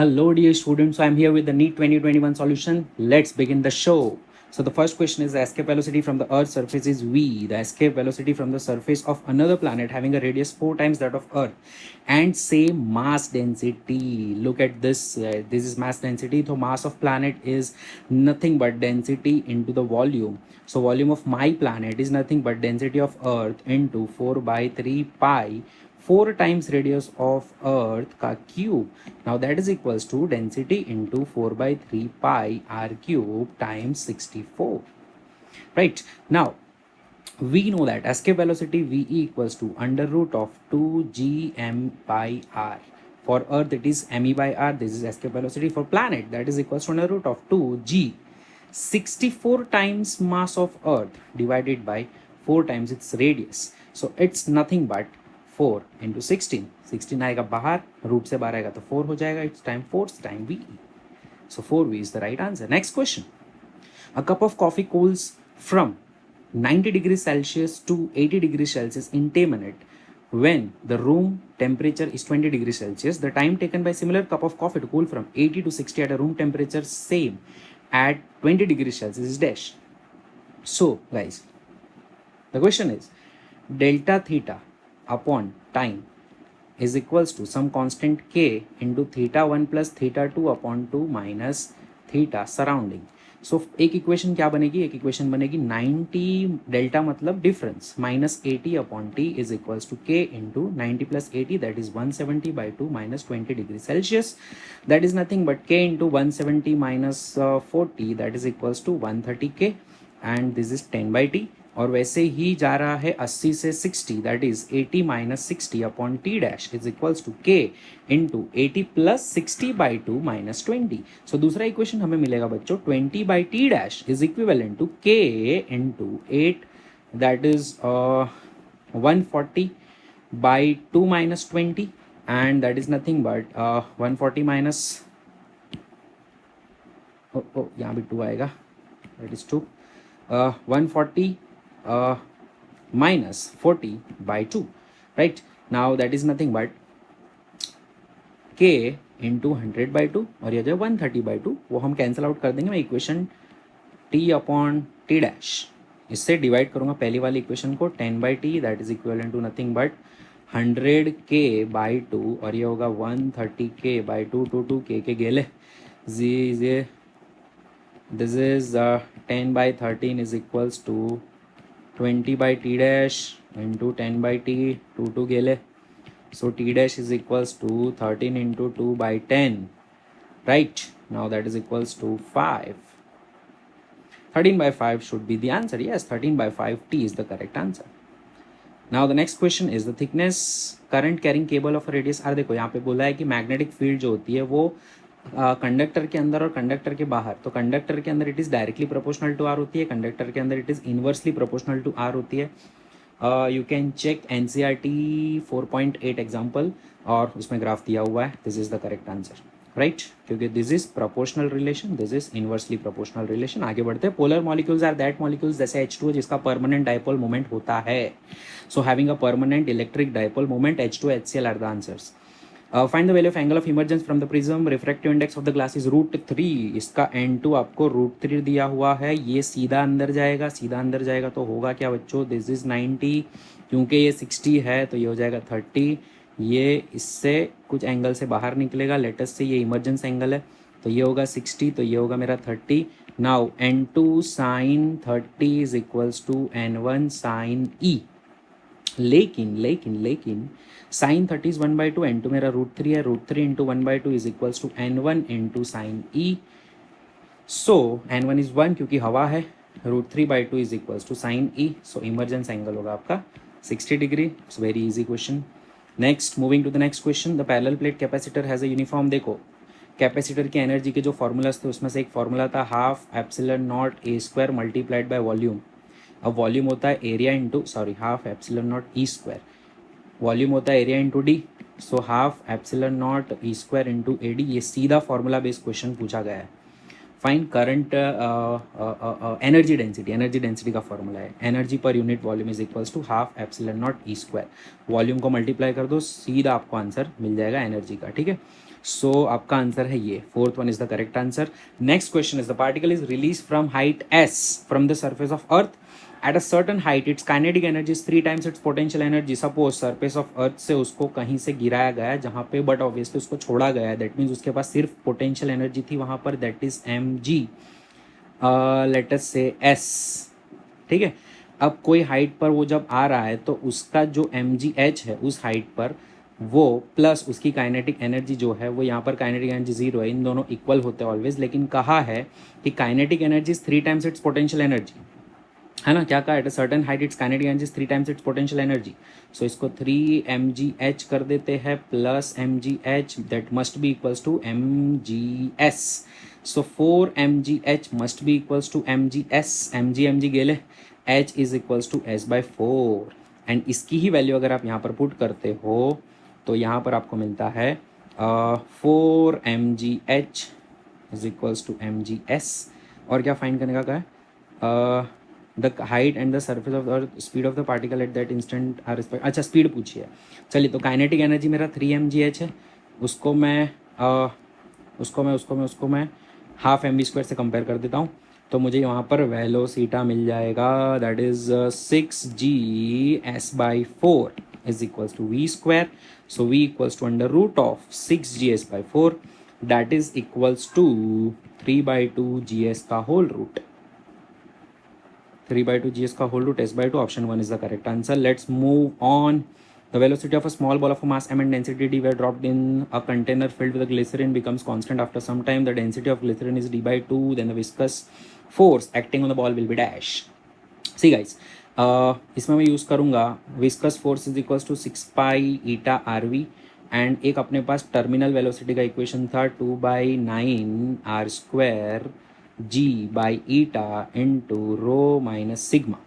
Hello, dear students. So I'm here with the NEET 2021 solution. Let's begin the show. So the first question is the escape velocity from the Earth's surface is v. The escape velocity from the surface of another planet having a radius 4 times that of Earth and same mass density. Look at this. This is mass density. So mass of planet is nothing but density into the volume. So volume of my planet is nothing but density of Earth into 4 by 3 pi 4 times radius of Earth का cube. Now that is equals to density into 4 by 3 pi r cube times 64. Right. Now we know that escape velocity VE equals to under root of 2 m by r. For Earth it is me by r. This is escape velocity. For planet that is equals to under root of 2g 64 times mass of Earth divided by 4 times its radius. So it's nothing but 4 into 16. 16 आएगा बाहर, root से बाहर आएगा तो 4 हो जाएगा. It's time 4 time VE. So 4V is the right answer. Next question. A cup of coffee cools from 90 degrees Celsius to 80 degrees Celsius in 10 minutes. When the room temperature is 20 degrees Celsius, the time taken by similar cup of coffee to cool from 80 to 60 at a room temperature same at 20 degrees Celsius is dash. So guys, the question is delta theta upon time is equals to some constant k into theta 1 plus theta 2 upon 2 minus theta surrounding. So एक equation क्या बनेगी? एक equation बनेगी 90 delta मतलब difference minus 80 upon T is equals to K into 90 plus 80 that is 170 by 2 minus 20 degree Celsius. That is nothing but K into 170 minus 40 that is equals to 130 K and this is 10 by t. और वैसे ही जा रहा है 80 से 60 that is 80 minus 60 upon T dash is equals to K into 80 plus 60 by 2 minus 20. So दूसरा equation हमें मिलेगा बच्चों 20 by T dash is equivalent to K into 8 that is 140 by 2 minus 20 and that is nothing but 140 minus यहाँ भी 2 आएगा that is 2 140 minus 40 by 2, right? Now that is nothing but k into 100 by 2 और ये जो 130 by 2 वो हम cancel out कर देंगे. मैं equation t upon T dash इससे डिवाइड करूँगा पहली वाली इक्वेशन को 10 by t that is equivalent to nothing but 100k by 2 और ये होगा 130k by 2 2 k के गेले जी. This is 10 by 13 is equals to 20 by t dash into 10 by t 2 गेले. So t dash is equals to 13 into 2 by 10. Right. Now that is equals to 5. 13 by 5 should be the answer. Yes, 13 by 5 t is the correct answer. Now the next question is the thickness current carrying cable of a radius r. देखो यहाँ पे बोला है कि magnetic field जो होती है वो कंडक्टर के अंदर और कंडक्टर के बाहर. तो कंडक्टर के अंदर it is directly proportional to R होती है, कंडक्टर के अंदर it is inversely proportional to R होती है. You can check NCERT 4.8 example और उसमें ग्राफ दिया हुआ है. This is the correct answer, right? क्योंकि this is proportional relation, this is inversely proportional relation. आगे बढ़ते हैं. Polar molecules are that molecules जैसे H2 जिसका परमानेंट डायपोल मोमेंट होता है. So having a permanent electric dipole moment H2 HCl are the answers. Find the value of angle of emergence from the prism. Refractive index of the glass is √3. इसका N2 आपको √3 दिया हुआ है. ये सीधा अंदर जाएगा, सीधा अंदर जाएगा तो होगा क्या बच्चों? This is 90. क्योंकि ये 60 है तो ये हो जाएगा 30. ये इससे कुछ एंगल से बाहर निकलेगा. लेटेस्ट से ये इमर्जेंस एंगल है तो ये होगा 60 तो ये होगा मेरा 30. Now N2 sine 30 is equals to N1 sine E. लेकिन साइन 30 इज 1/2. N2 मेरा √3 है. √3 into 1/2 is equals to N1 into sine E. So N1 is 1 क्योंकि हवा है. √3/2 is equals to sine E. So emergence angle होगा आपका 60 degree. It's very easy question. Next, moving to the next question. The parallel plate capacitor has a uniform. देखो capacitor की energy के जो formulas थे उसमें से एक फॉर्मूला था half epsilon naught A² multiplied by volume. अब वॉल्यूम होता है area into half epsilon naught E². Volume होता है area into D. So half epsilon naught E² into AD. ये सीधा फॉर्मूला बेस्ड क्वेश्चन पूछा गया है. फाइन करंट एनर्जी डेंसिटी का फॉर्मूला है. Energy per unit volume is equals to half epsilon naught E². Volume को मल्टीप्लाई कर दो, सीधा आपको आंसर मिल जाएगा एनर्जी का. ठीक है. सो आपका आंसर है ये, fourth one is the correct answer. Next question is the particle is release from height s from the surface of earth. At a certain height, its kinetic energy is 3 times its potential energy. Suppose surface of earth से उसको कहीं से गिराया गया जहाँ पे, but obviously उसको छोड़ा गया है, दैट मीन्स उसके पास सिर्फ पोटेंशियल एनर्जी थी वहाँ पर, that is mg, let us से s. ठीक है, अब कोई हाइट पर वो जब आ रहा है तो उसका जो mgh है उस हाइट पर, वो प्लस उसकी काइनेटिक एनर्जी जो है वो, यहाँ पर काइनेटिक एनर्जी जीरो है, इन दोनों इक्वल होते हैं ऑलवेज, लेकिन कहा है कि kinetic energy is 3 times its potential energy, है ना. क्या कहा, at a certain height its kinetic energy is 3 times its potential energy. So इसको 3 mgh कर देते हैं plus mgh, that must be equals to mgs. So 4 mgh must be equals to mgs. mg गेले, h is equals to s by 4. And इसकी ही value अगर आप यहाँ पर पुट करते हो तो यहाँ पर आपको मिलता है 4 mgh is equals to mgs. और क्या फाइंड करने का कहा है, the height and the surface of the speed of the particle at that instant are respect. अच्छा, स्पीड पूछिए. चलिए, तो काइनेटिक एनर्जी मेरा 3 mgh है, उसको मैं हाफ mv² से कंपेयर कर देता हूँ, तो मुझे यहाँ पर वेलोसिटा मिल जाएगा, that is 6g s by 4 is equals to v². So v equals to under root of 6g s by 4, that is equals to 3/2 gs का होल रूट. 3/2 gs का whole root s by 2. Option 1 is the correct answer. Let's move on. The velocity of a small ball of a mass m and density d were dropped in a container filled with glycerin becomes constant after some time. The density of glycerin is d by 2. Then the viscous force acting on the ball will be dash. See guys, इसमें मैं use करूँगा viscous force is equals to 6 pi eta RV, and एक अपने पास terminal velocity का equation था 2/9 r² g by eta into rho minus sigma.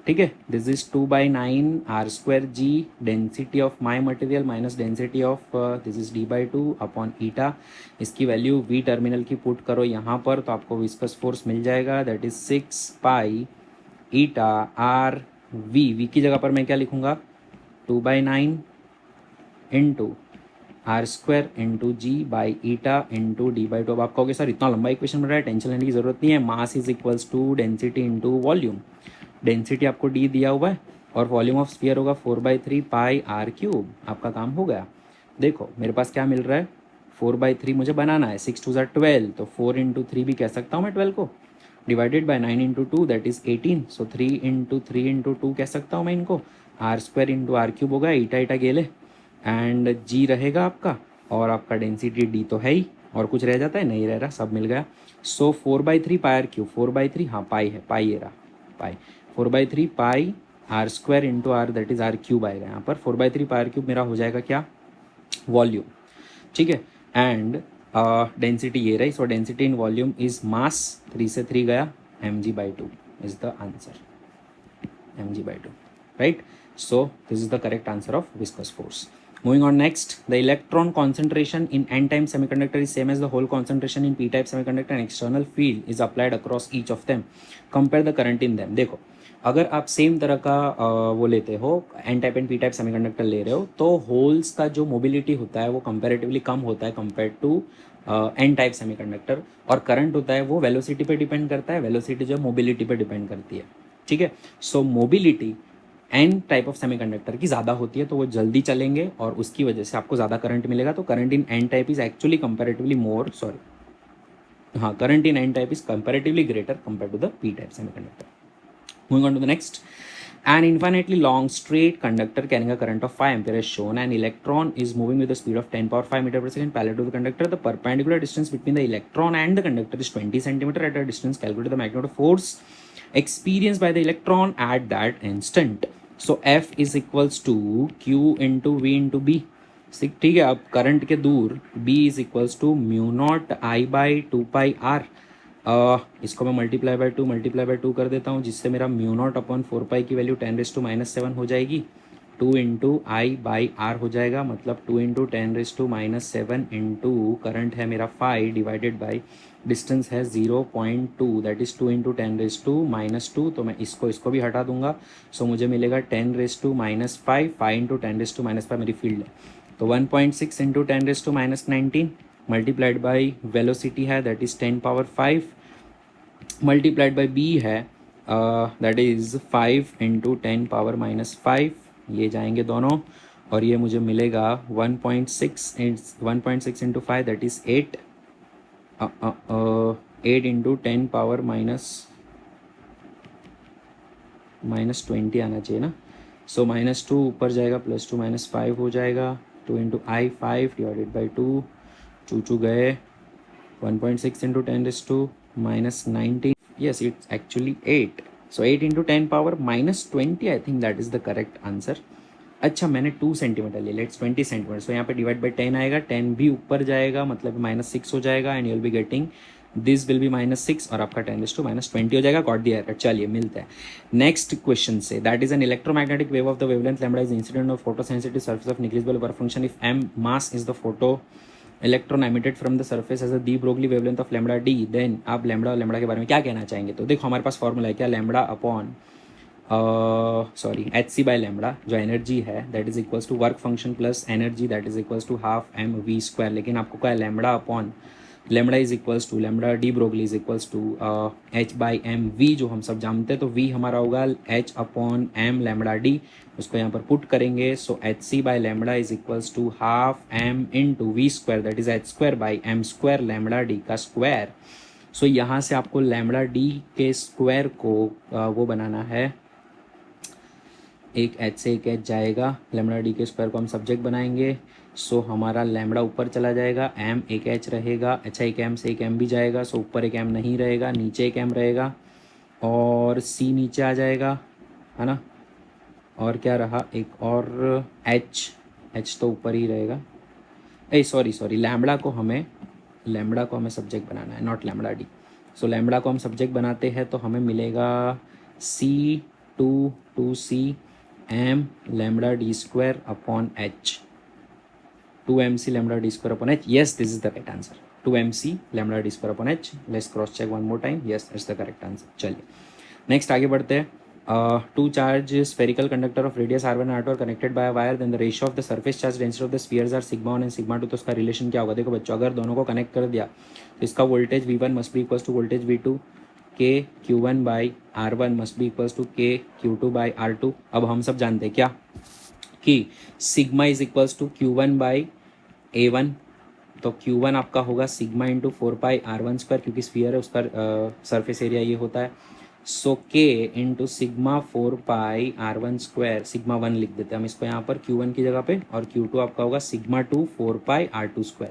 ठीक है, this is 2/9 r² g, density of my material minus density of this is d/2 upon eta. इसकी value v terminal की put करो यहाँ पर, तो आपको विस्कस फोर्स मिल जाएगा, that is 6 pi eta are V की जगह पर मैं क्या लिखूँगा, 2/9 into r² into G by eta into d/2. अब आप कहोगे सर इतना लंबा इक्वेशन बन रहा है, टेंशन लेने की ज़रूरत नहीं है. Mass is equals to density into volume. Density आपको d दिया हुआ है और वॉल्यूम ऑफ स्फीयर होगा 4/3 पाई r³. आपका काम हो गया. देखो मेरे पास क्या मिल रहा है, 4/3 मुझे बनाना है, 6 2 12, तो 4 इंटू 3 भी कह सकता हूँ मैं 12 को, divided by 9 into 2 that is 18. So 3 into 3 into 2 कह सकता हूँ मैं इनको, r² इंटू r³ होगा, ईटा ईटा गेले, एंड g रहेगा आपका, और आपका डेंसिटी d तो है ही, और कुछ रह जाता है, नहीं रह रहा, सब मिल गया. सो 4/3 पाई r³, 4/3 हाँ पाई है, पाई ये रहा पाई, 4/3 पाई r² into r that is r³ आएगा यहाँ पर. 4/3 पाई r³ मेरा हो जाएगा क्या, वॉल्यूम. ठीक है, एंड डेंसिटी ये रही. सो density in volume is mass, 3 से 3 गया, mg/2 is the answer, mg/2, right. So this is the correct answer of viscous force. Moving on next, the electron concentration in n-type semiconductor is same as the hole concentration in p-type semiconductor and external field is applied across each of them. Compare the current in them. देखो अगर आप same तरह का वो लेते हो, N type and P type semiconductor ले रहे हो, तो होल्स का जो मोबिलिटी होता है वो कंपैरेटिवली कम होता है compare to N type semiconductor, और करंट होता है वो वेलोसिटी पे डिपेंड करता है, वेलोसिटी जो मोबिलिटी पे डिपेंड करती है. ठीक है, so mobility N type of semiconductor की ज़्यादा होती है, तो वो जल्दी चलेंगे और उसकी वजह से आपको ज़्यादा करंट मिलेगा. तो current in N type is actually comparatively more, sorry हाँ, current in N type is comparatively greater compare to the P type semiconductor. Moving on to the next, an infinitely long straight conductor carrying a current of 5 ampere is shown. An electron is moving with the speed of 10 power 5 meter per second parallel to the conductor. The perpendicular distance between the electron and the conductor is 20 centimeter. At a distance, calculate the magnitude of force experienced by the electron at that instant. So F is equals to Q into V into B. ठीक है, अब current के दूर B is equals to mu naught I by 2 pi R. इसको मैं multiply by 2 कर देता हूँ, जिससे मेरा म्यू नॉट अपॉन 4 पाई की वैल्यू 10⁻⁻⁷ हो जाएगी. 2 इंटू आई बाई आर हो जाएगा, मतलब 2 इंटू 10⁻⁻⁷ इंटू करंट है मेरा 5 डिवाइडेड बाई डिस्टेंस है 0.2 दैट इज़ 2 इंटू 10⁻⁻2. तो मैं इसको भी हटा दूंगा. सो मुझे मिलेगा 10⁻⁵, 5 इंटू 10⁻⁵ मेरी फील्ड है, तो 1.6 इंटू 10⁻⁹ मल्टीप्लाइड बाई वेलोसिटी है that is 10⁵, multiplied by B है दैट इज़ 5 इंटू 10⁻⁻5, ये जाएंगे दोनों, और ये मुझे मिलेगा 1.6 इंटू 5 दैट इज़ 8, 8 इंटू 10⁻⁻20 आना चाहिए ना। सो -2 ऊपर जाएगा, +2 -5 हो जाएगा, 2 इंटू आई 5 डिवाइडेड बाई 2, चू गए, 1.6 into 10⁻⁻19, yes it's actually 8, so 8 into 10⁻⁻20, I think that is the correct answer। अच्छा मैंने 2 सेंटीमीटर ले लिया, इट्स 20 सेंटीमीटर, सो यहाँ पे डिवाइड बाई 10 आएगा, 10 भी ऊपर जाएगा मतलब -6 हो जाएगा, and you will be getting this will be -6 और आपका 10⁻20 हो जाएगा। Got the error. चलिए मिलता है नेक्स्ट क्वेश्चन से। That is an electromagnetic wave of the wavelength lambda is incident of photo sensitive surface of negligible work function if m mass is the photo electron emitted from the surface as a de Broglie wavelength of lambda D, then आप lambda और lambda के बारे में क्या कहना चाहेंगे। तो देखो हमारे पास फॉर्मूला है क्या, lambda upon H by lambda जो एनर्जी है that is equals to work function plus energy that is equals to half mv², लेकिन आपको क्या है lambda upon lambda is equals to lambda de Broglie is equals to H by M V, जो हम सब जानते हैं। तो वी हमारा होगा H upon M lambda D, उसको यहाँ पर पुट करेंगे। So H C by lambda is equals to half M into V square that is H square by M square lambda D का स्क्वायर। सो यहाँ से आपको lambda D के square को वो बनाना है, एक एच से एक एच जाएगा, लैम्बडा डी के स्क्वायर को हम सब्जेक्ट बनाएंगे। सो हमारा लैम्बडा ऊपर चला जाएगा, एम एक एच रहेगा, अच्छा एक एम से एक एम भी जाएगा, सो ऊपर एक एम नहीं रहेगा, नीचे एक एम रहेगा, और सी नीचे आ जाएगा, है ना। और क्या रहा, एक और एच, एच तो ऊपर ही रहेगा, सॉरी लैम्बडा को हमें सब्जेक्ट बनाना है, not lambda D. So lambda को हम सब्जेक्ट बनाते हैं तो हमें मिलेगा C to C M lambda D square upon H, 2mc lambda d square upon h, yes this is the right answer, 2mc lambda d square upon h। let's cross check one more time, yes it's the correct answer। चलिए next आगे बढ़ते हैं। Two charge spherical conductor of radius r1 और r2 are connected by wire, then the ratio of the surface charge density of the spheres are sigma 1 and sigma 2, तो उसका relation क्या होगा। देखो बच्चों अगर दोनों को कनेक्ट कर दिया तो इसका voltage v1 must be equals to voltage v2, K q1 by r1 must be equals to K q2 by r2। अब हम सब जानते हैं क्या कि sigma is equals to q1 by a1, तो q1 आपका होगा सिग्मा इंटू 4πr1², क्योंकि स्फीयर है उसका सरफेस एरिया ये होता है। सो k into sigma 4πr1², sigma 1 लिख देते हैं हम इसको यहाँ पर q1 की जगह पे, और q2 आपका होगा sigma 2 4πr2²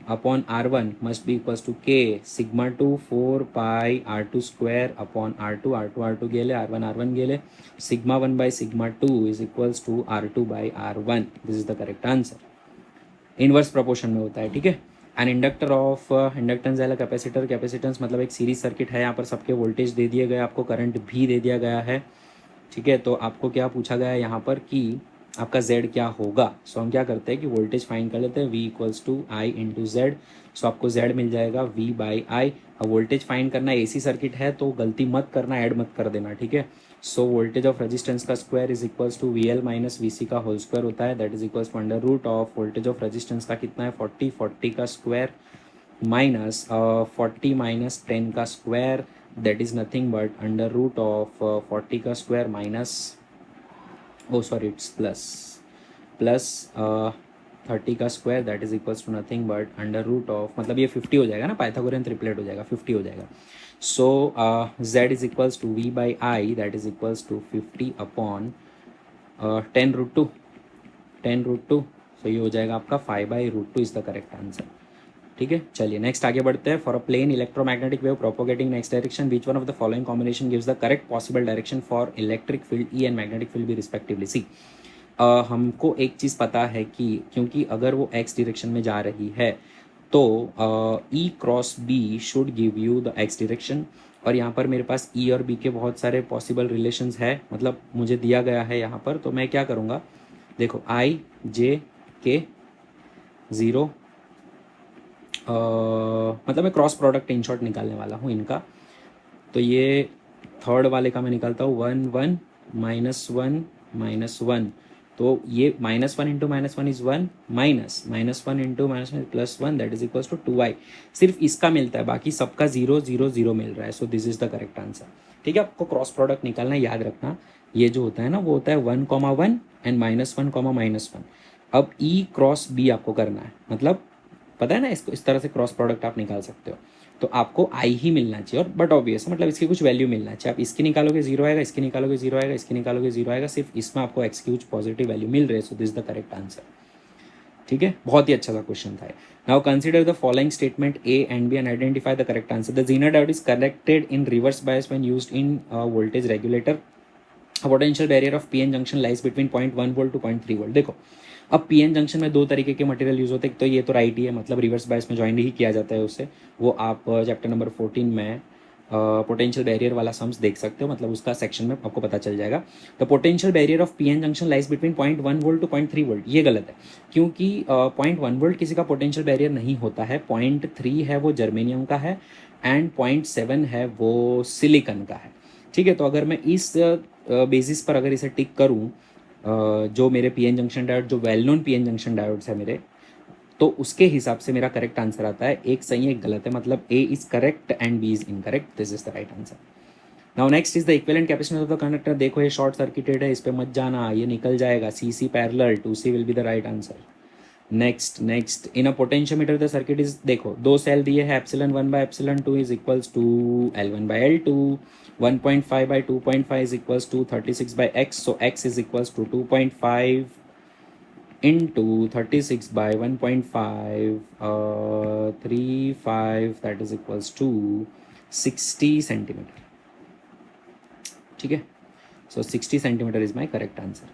upon r1 must be equals to k sigma 2 4πr2² upon r2 गेले, r1 गेले, sigma 1 by sigma 2 is equals to r2 by r1। This is the correct answer. Inverse proportion में होता है, ठीक है। An inductor of inductance है capacitor, capacitance मतलब एक सीरीज सर्किट है, यहाँ पर सबके वोल्टेज दे दिए गए, आपको करंट भी दे दिया गया है, ठीक है। तो आपको क्या पूछा गया है यहाँ पर कि आपका z क्या होगा। सो हम क्या करते हैं कि वोल्टेज फाइंड कर लेते हैं, v equals to I into Z. So आपको z मिल जाएगा v बाई आई। अब वोल्टेज फाइंड करना, एसी सर्किट है तो गलती मत करना, ऐड मत कर देना, ठीक है। सो वोल्टेज ऑफ रेजिस्टेंस का square is equals to V L minus V C का होल स्क्वायर होता है, that is equals to under root of voltage of resistance का कितना है 40 का स्क्वायर माइनस 40 माइनस 10 का square, that is nothing but under root of 40 का square minus it's plus 30 का square, that is equals to nothing but under root of, मतलब ये 50 हो जाएगा ना, पाइथागोरियन ट्रिपलेट हो जाएगा, 50 हो जाएगा। So z is equals to v by I, that is equals to 50 upon 10 root two, सो ये हो जाएगा आपका 5/√2 इज द करेक्ट आंसर, ठीक है। चलिए नेक्स्ट आगे बढ़ते हैं। For a plane electromagnetic wave propagating next direction, which one of the following combination gives the correct possible direction for electric field E and magnetic field भी respectively. See हमको एक चीज़ पता है कि क्योंकि अगर वो एक्स डायरेक्शन में जा रही है तो E cross B should give you the X direction, और यहाँ पर मेरे पास ई और बी के बहुत सारे पॉसिबल रिलेशंस है, मतलब मुझे दिया गया है यहाँ पर। तो मैं क्या करूँगा, देखो आई जे के 0, मतलब मैं क्रॉस प्रोडक्ट इन शॉर्ट निकालने वाला हूँ इनका। तो ये थर्ड वाले का मैं निकालता हूँ 1 1 -1 -1 तो ये -1 into -1 is 1 minus -1 into -1 plus 1 that is equals to 2y। सिर्फ इसका मिलता है, बाकी सबका 0 0 0 मिल रहा है। So this is the correct answer. ठीक है, आपको क्रॉस प्रोडक्ट निकालना है, याद रखना ये जो होता है ना वो होता है 1, 1 एंड -1, -1। अब ई क्रॉस बी आपको करना है, मतलब पता है ना इसको, इस तरह से क्रॉस प्रोडक्ट आप निकाल सकते हो। तो आपको आई ही मिलना चाहिए, और बट ऑब्वियस मतलब इसकी कुछ वैल्यू मिलना चाहिए। आप इसकी निकालोगे 0 आएगा, इसकी निकालोगे 0 आएगा, इसकी निकालोगे 0 आएगा, सिर्फ इसमें आपको एक्स की कुछ पॉजिटिव वैल्यू मिल रही है। So this the correct answer. ठीक है, बहुत ही अच्छा सा क्वेश्चन था। Now consider the following statement A and B and identify the correct answer. The zener diode is connected in reverse bias when used in voltage regulator. Potential barrier of PN junction lies between 0.1 volt to 0.3 volt. देखो, अब PN junction में दो तरीके के material use होते हैं। तो ये तो राइट ही है, मतलब रिवर्स बायस में ज्वाइन ही किया जाता है उससे। वो आप चैप्टर नंबर 14 में पोटेंशियल बैरियर वाला सम्स देख सकते हो, मतलब उसका सेक्शन में आपको पता चल जाएगा। तो potential barrier of PN junction lies between 0.1 volt to 0.3 volt, ये गलत है, क्योंकि 0.1 वोल्ट किसी का पोटेंशियल बैरियर नहीं होता है। 0.3 है वो जर्मेनियम का है, एंड 0.7 है वो सिलिकन का है। ठीक है, तो अगर मैं इस बेसिस पर अगर इसे टिक करूँ, जो मेरे पीएन जंक्शन डायोड, जो well known PN junction diodes है मेरे, तो उसके हिसाब से मेरा करेक्ट आंसर आता है। एक सही है, एक गलत है, मतलब A is correct and B is incorrect. This is the right answer. Now next is the equivalent capacitance of the conductor. देखो ये शॉर्ट सर्किटेड है, इस पे मत जाना, ये निकल जाएगा। C C parallel to C will be the right answer. Next in a potentiometer the circuit is, देखो दो सेल दिए है, ε1 by ε2 is equals to L1 by L2, 1.5 by 2.5 is equals to 36 by x। So x is equals to 2.5 into 36 by 1.5 35 that is equals to 60 centimeter. ठीक है, so 60 centimeter is my correct answer.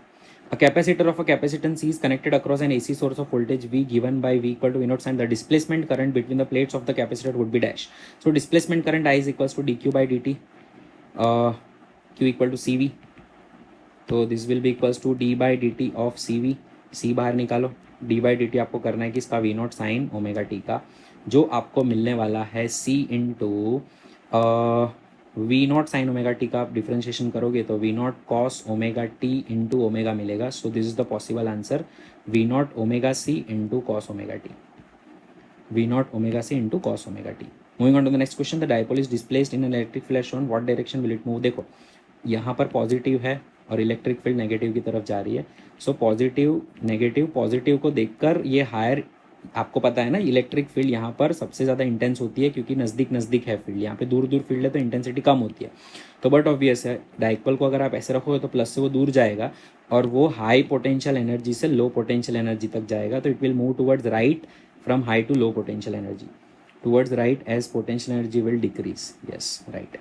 A capacitor of a capacitance C is connected across an AC source of voltage V given by V equal to V naught, and the displacement current between the plates of the capacitor would be dash. So displacement current I is equals to dq by dt, q equal to cv. तो this will be equals to D by D T of C V. C बाहर निकालो, D by D T आपको करना है कि इसका V not sine omega T का, जो आपको मिलने वाला है C into V not sine omega T का। आप डिफ्रेंशिएशन करोगे तो V not cos omega T into omega मिलेगा। So this is the possible answer, V not omega C into cos omega T, V not omega C into cos omega T. Moving on to the next question, the dipole is displaced in an electric field shown, what direction will it move. देखो यहाँ पर positive है और electric field negative की तरफ जा रही है। सो पॉजिटिव नेगेटिव, पॉजिटिव को देखकर ये हायर, आपको पता है ना इलेक्ट्रिक फील्ड यहाँ पर सबसे ज़्यादा इंटेंस होती है, क्योंकि नज़दीक नज़दीक है फील्ड, यहाँ पे दूर दूर फील्ड है तो इंटेंसिटी कम होती है। तो बट ऑब्वियस है, डाइपोल को अगर आप ऐसे रखोगे तो प्लस से वो दूर जाएगा और वो हाई पोटेंशियल एनर्जी से लो पोटेंशियल एनर्जी तक जाएगा। तो it will move towards right from high to low potential energy, towards right as potential energy will decrease. Yes, right.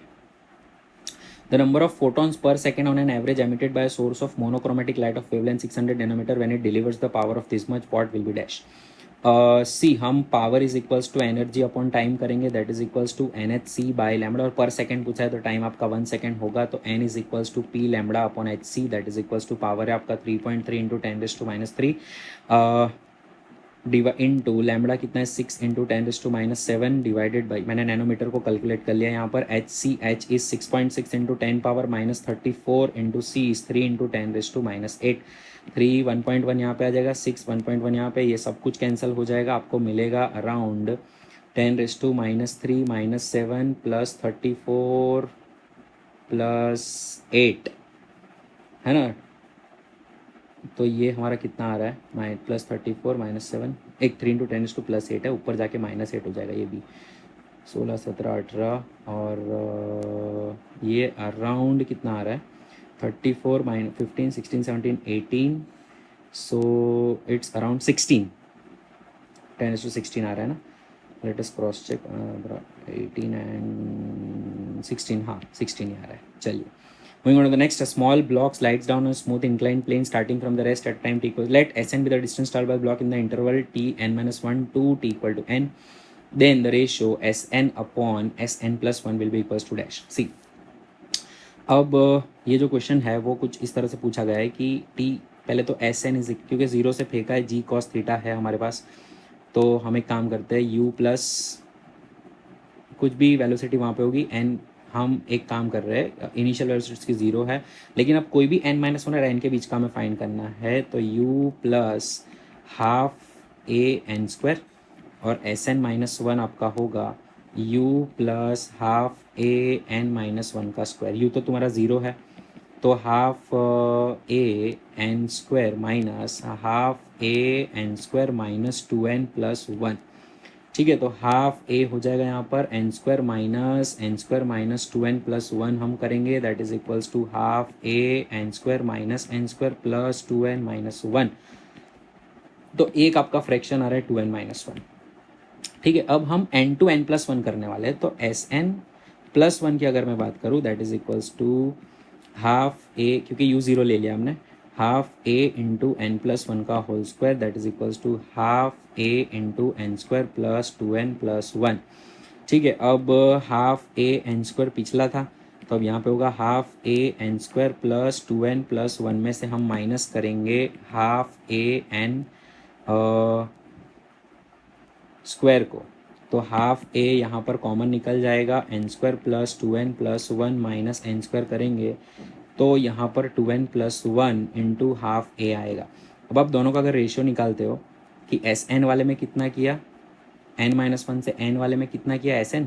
The number of photons per second on an average emitted by a source of monochromatic light of wavelength 600 nanometer when it delivers the power of this much watt will be dash. See हम power is equals to energy upon time करेंगे, that is equals to N H C by lambda, और per second पूछा है तो time आपका 1 second होगा। तो n is equals to P lambda upon h c, that is equals to power है आपका 3.3 इंटू 10⁻³ डिवा इंटू लैम्बडा कितना है 6 इंटू 10⁻⁷ डिवाइडेड बाई, मैंने नैनोमीटर को कैलकुलेट कर लिया यहाँ पर। H c h is 6.6 into 10⁻⁻34 into c is 3 into 10⁻⁸। 3 1.1 यहाँ पे आ जाएगा, 6 1.1 यहाँ पे, ये सब कुछ कैंसिल हो जाएगा। आपको मिलेगा अराउंड 10⁻³ -7 प्लस 34 प्लस 8, है ना। तो ये हमारा कितना आ रहा है, +34 -7, एक 3 इंटू 10⁻8 है, ऊपर जाके -8 हो जाएगा। ये भी 16 17 18 और ये अराउंड कितना आ रहा है 34 15 16 17 18, सो इट्स अराउंड 16, 10:16 आ रहा है ना। Let us cross check, 18 and 16, हाँ 16 ही आ रहा है। चलिए moving on to the next, a small block slides down a smooth inclined plane starting from the rest at time t equals, let Sn be the distance traveled by the block in the interval t n-1 to t equal to n, then the ratio Sn upon Sn plus 1 will be equals to dash. See, अब ये जो question है वो कुछ इस तरह से पूछा गया है कि t, पहले तो Sn इज, क्योंकि 0 से फेंका है, g cos थीटा है हमारे पास, तो हम एक काम करते हैं u प्लस कुछ भी वेलोसिटी वहाँ पे होगी n, हम एक काम कर रहे हैं, इनिशियल वेलोसिटी इसकी 0 है, लेकिन अब कोई भी n-1 और n के बीच का हमें फाइंड करना है, तो u plus half A N square और Sn-1 आपका होगा u प्लस हाफ ए n-1 का स्क्वायर। u तो तुम्हारा 0 है, तो half A N square minus half A N square minus 2n+1। ठीक है, तो हाफ ए हो जाएगा यहाँ पर n² माइनस 2n+1 हम करेंगे, that is equals to half a n² minus n² plus 2n-1। तो एक आपका फ्रैक्शन आ रहा है 2n-1। ठीक है, अब हम n2n+1 करने वाले हैं, तो Sn+1 की अगर मैं बात करूँ, that is equals to half A, क्योंकि u 0 ले लिया हमने, हाफ ए इंटू n+1 का whole square, that is equals to half a into n² plus 2n+1। ठीक है, अब हाफ ए n² पिछला था, तो अब यहाँ पे होगा half a n² plus 2n+1 में से हम माइनस करेंगे हाफ ए एन स्क्वायर को, तो हाफ ए यहाँ पर कॉमन निकल जाएगा, n² plus 2n+1 minus n² करेंगे तो यहाँ पर 2n+1 इंटू हाफ ए आएगा। अब आप दोनों का अगर रेशियो निकालते हो कि Sn वाले में कितना किया, n-1 से n वाले में कितना किया Sn,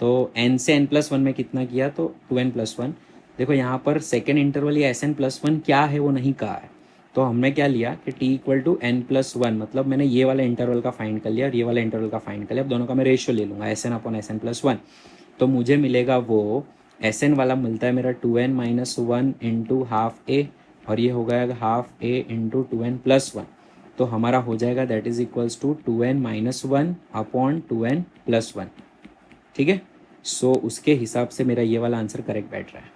तो n से n+1 में कितना किया, तो 2n+1। देखो यहाँ पर सेकेंड इंटरवल या Sn+1 क्या है वो नहीं कहा है, तो हमने क्या लिया कि t इक्वल टू n+1, मतलब मैंने ये वाला इंटरवल का फाइंड कर लिया और ये वाला इंटरवल का फाइंड कर लिया। अब दोनों का मैं रेशियो ले लूँगा Sn/Sn+1, तो मुझे मिलेगा वो Sn वाला मिलता है मेरा 2n-1 इंटू हाफ ए, और ये हो गया हाफ ए इंटू 2n+1, तो हमारा हो जाएगा that is equals to 2n-1 upon 2n+1। ठीक है, सो उसके हिसाब से मेरा ये वाला आंसर करेक्ट बैठ रहा है।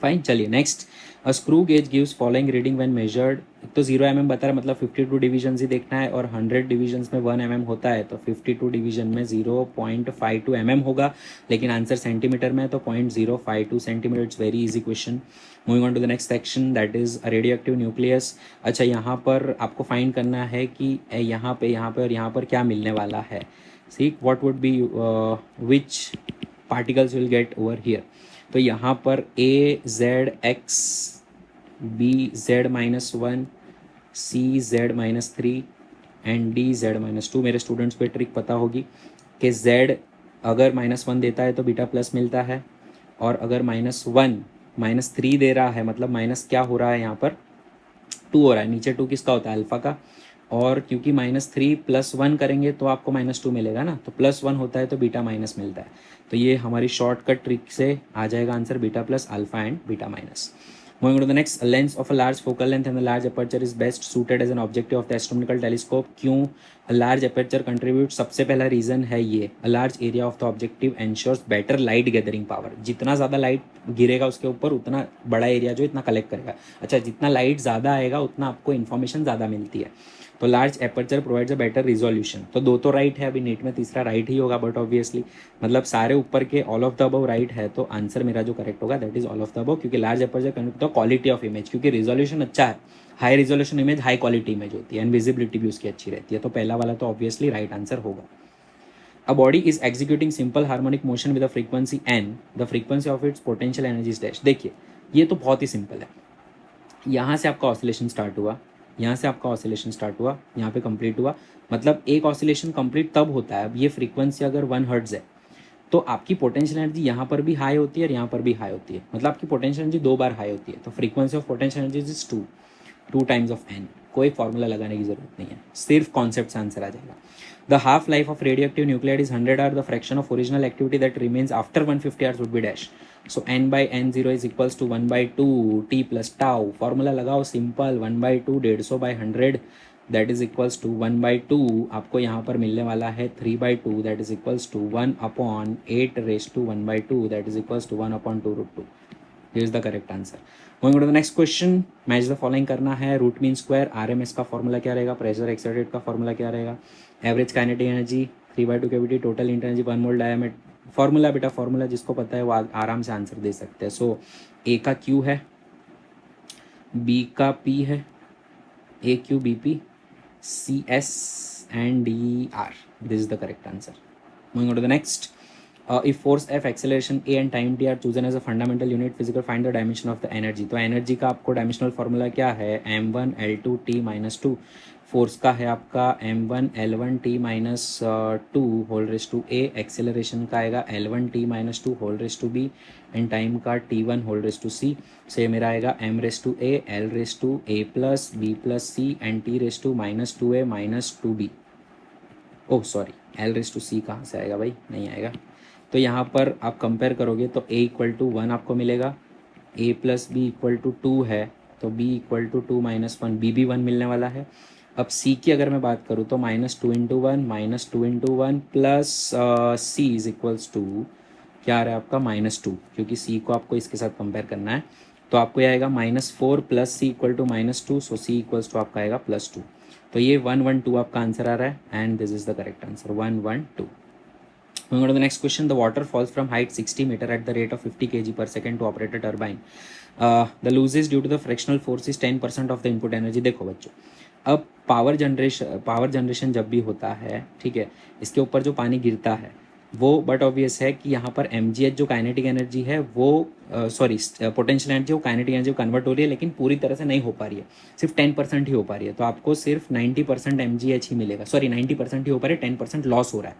फाइन, चलिए next. A screw gauge gives following reading when measured. तो 0 mm बता रहा है, मतलब 52 डिविजन्स ही देखना है, और 100 डिविजन्स में 1 mm होता है, तो 52 डिवीजन में 0.52 mm होगा, लेकिन आंसर सेंटीमीटर में है तो 0.052 centimeter. It's very easy question. Moving on to the next section, that is radioactive nucleus. अच्छा, यहाँ पर आपको फाइंड करना है कि यहाँ पे और यहाँ पर क्या मिलने वाला है। See what would be which particles will get over here. तो यहाँ पर AZ(x), BZ-1, CZ-3 and DZ-2। मेरे स्टूडेंट्स को ट्रिक पता होगी कि Z अगर -1 देता है तो बीटा प्लस मिलता है, और अगर -1 -3 दे रहा है, मतलब माइनस क्या हो रहा है यहाँ पर 2 हो रहा है, नीचे 2 किसका होता है, अल्फा का, और क्योंकि -3 + 1 करेंगे तो आपको -2 मिलेगा ना, तो +1 होता है तो बीटा माइनस मिलता है। तो ये हमारी शॉर्टकट ट्रिक से आ जाएगा answer beta plus alpha and beta minus. Moving on to the next, lens of a large focal length and a large aperture is best suited as an objective of the astronomical telescope. क्यों large aperture contribute? सबसे पहला reason है ये, a large area of the objective ensures better light gathering power। जितना ज़्यादा light गिरेगा उसके ऊपर उतना बड़ा एरिया जो इतना कलेक्ट करेगा। अच्छा, जितना लाइट ज़्यादा आएगा उतना आपको इन्फॉर्मेशन ज़्यादा मिलती है। तो large aperture provides a better resolution. तो दो तो राइट है, अभी नीट में तीसरा राइट ही होगा, बट ऑब्वियसली मतलब सारे ऊपर के all of the above right है, तो आंसर मेरा जो करेक्ट होगा that is all of the above, क्योंकि large aperture connect the quality of image, क्योंकि रिजोल्यूशन अच्छा है, high resolution image high quality image होती है, एंड विजिबिलिटी भी उसकी अच्छी रहती है। तो पहला वाला तो ऑब्वियसली राइट आंसर होगा। A body is executing simple harmonic motion with a frequency n. The frequency of its potential energy is dash। देखिए ये तो बहुत ही सिंपल है, यहाँ से आपका ऑसिलेशन स्टार्ट हुआ, यहाँ से आपका ऑसिलेशन स्टार्ट हुआ, यहाँ पे कंप्लीट हुआ, मतलब एक ऑसिलेशन कंप्लीट तब होता है, अब ये फ्रीक्वेंसी अगर 1 हर्ट्ज है तो आपकी पोटेंशियल एनर्जी यहाँ पर भी हाई होती है और यहाँ पर भी हाई होती है, मतलब आपकी पोटेंशियल एनर्जी 2 बार हाई होती है, तो frequency of potential energy is 2 times of n। कोई फॉर्मूला लगाने की जरूरत नहीं है, सिर्फ कॉन्सेप्ट से आंसर आ जाएगा। The half life of radioactive nuclide is 100 hour. The fraction of original activity that remains after 150 hours would be dash. So n/n0 is equals to 1/2 t plus tau. Formula लगाओ simple, 1/2 150/100 that is equals to 1/2, आपको यहाँ पर मिलने वाला है 3/2 that is equals to 1/8 that is equals to 1/2√2। This is the correct answer. Going to the next question, match the following करना है। Root mean square, RMS का फॉर्मूला क्या रहेगा, प्रेशर एक्सर्टेड का फॉर्मूला क्या रहेगा, average kinetic energy 3/2 cavity, total energy 1 मोल diameter. Formula बेटा formula जिसको पता है वो आराम से आंसर दे सकते हैं। सो ए का Q है, B का P है, AQBP, CS and DR। This is the correct answer. Moving on to the next, if force F, acceleration A and time t are chosen as a fundamental unit physical, find the dimension of the energy. तो energy का आपको dimensional formula क्या है, m1 l2 t minus to. Force का है आपका m1 l1 t minus two whole raise to a. Acceleration का आएगा l1 t minus two whole raise to b and time का t1 whole raise to c. से मेरा आएगा m raise to a l raise to a plus b plus c and t raise to minus two a minus two b. Oh sorry, l raise to c कहाँ से आएगा भाई, नहीं आएगा. तो यहाँ पर आप कंपेयर करोगे तो a इक्वल टू 1 आपको मिलेगा, a plus b equal to 2 है तो b equal to 2 minus 1, b भी 1 मिलने वाला है. अब c की अगर मैं बात करूँ तो -2 into 1 -2 into 1 plus c is equals to क्या आ रहा है आपका -2, क्योंकि c को आपको इसके साथ कंपेयर करना है. तो आपको ये आएगा -4 plus c equal to -2, so c equals to आपका आएगा +2. तो ये 112 आपका आंसर आ रहा है and this is the correct answer 112. Moving on to the next question, the water falls from height 60 meter at the rate of 50 kg per second to operate a turbine. The losses due to the frictional force is 10% of the input energy. देखो बच्चों, अब power generation जब भी होता है, ठीक है, इसके ऊपर जो पानी गिरता है वो बट ऑब्वियस है कि यहाँ पर mgh जो काइनेटिक एनर्जी है वो पोटेंशियल एनर्जी वो काइनेटिक एनर्जी कन्वर्ट हो रही है, लेकिन पूरी तरह से नहीं हो पा रही है, सिर्फ 10% ही हो पा रही है. तो आपको सिर्फ 90% mgh ही मिलेगा, 90% ही हो पा रही है, 10% लॉस हो रहा है.